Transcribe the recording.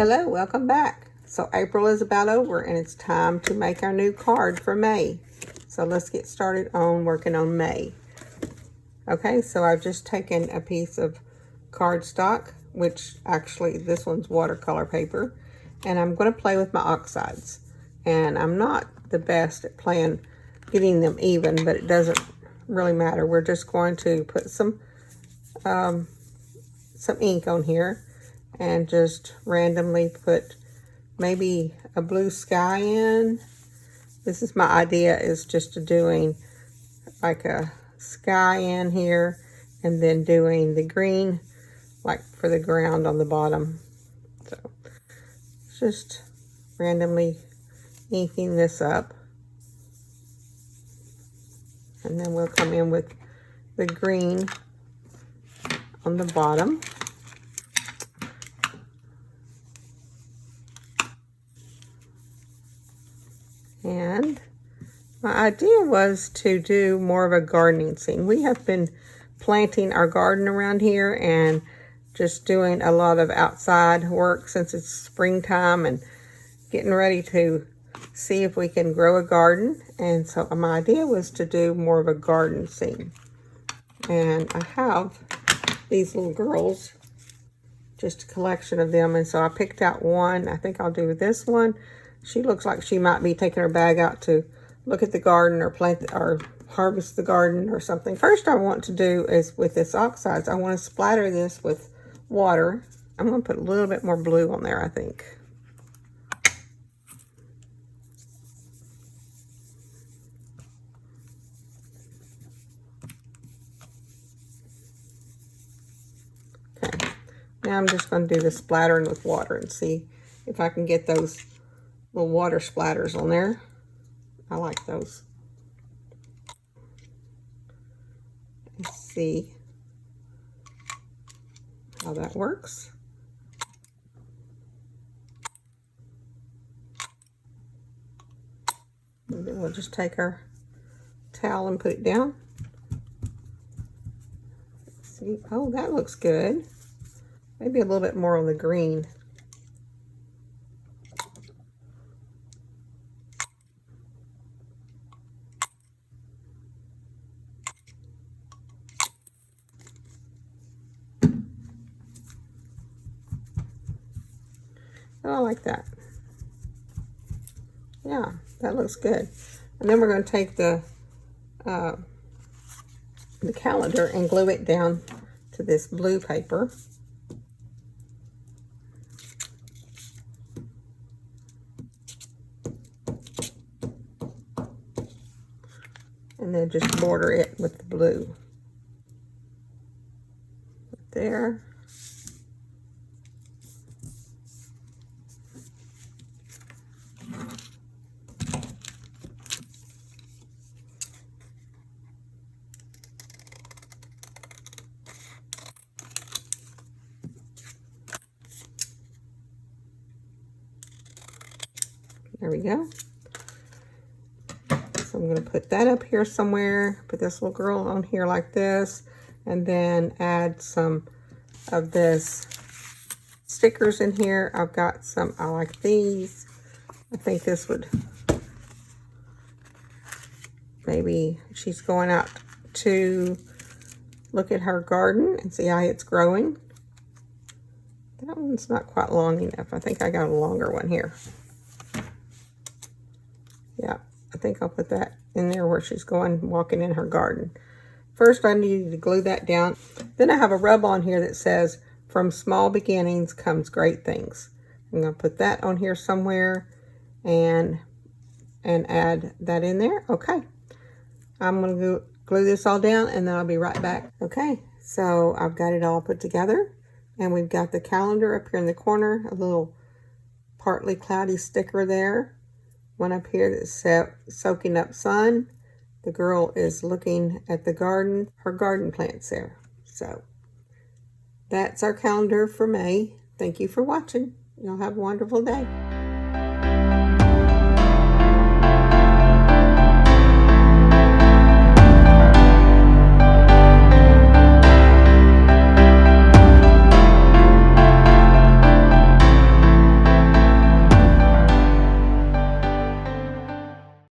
Hello, welcome back. So April is about over and it's time to make our new card for May. So let's get started on working on May. Okay, so I've just taken a piece of cardstock, which actually this one's watercolor paper, and I'm going to play with my oxides. And I'm not the best at getting them even, but it doesn't really matter. We're just going to put some ink on here and just randomly put maybe a blue sky in. This is my idea, is just doing like a sky in here and then doing the green like for the ground on the bottom. So just randomly inking this up, and then we'll come in with the green on the bottom. And my idea was to do more of a gardening scene. We have been planting our garden around here and just doing a lot of outside work since it's springtime and getting ready to see if we can grow a garden. And so my idea was to do more of a garden scene. And I have these little girls, just a collection of them. And so I picked out one. I think I'll do this one. She looks like she might be taking her bag out to look at the garden or or harvest the garden or something. First I want to do is with this oxides, I want to splatter this with water. I'm going to put a little bit more blue on there, I think. Okay. Now I'm just going to do the splattering with water and see if I can get those little water splatters on there. I like those. Let's see how that works. And then we'll just take our towel and put it down. Let's see. Oh, that looks good. Maybe a little bit more on the green. Oh, I like that. Yeah, that looks good. And then we're going to take the calendar and glue it down to this blue paper. And then just border it with the blue. There. There we go. So I'm going to put that up here somewhere, put this little girl on here like this, and then add some of this stickers in here. I've got some, I like these. I think this would, maybe she's going out to look at her garden and see how it's growing. That one's not quite long enough. I think I got a longer one here. Yeah, I think I'll put that in there where she's going walking in her garden. First, I need to glue that down. Then I have a rub on here that says, "From small beginnings comes great things." I'm going to put that on here somewhere and add that in there. Okay. I'm going to glue this all down and then I'll be right back. Okay, so I've got it all put together and we've got the calendar up here in the corner, a little partly cloudy sticker there. One up here that says soaking up sun. The girl is looking at the garden, her garden plants there. So that's our calendar for May. Thank you for watching. Y'all have a wonderful day.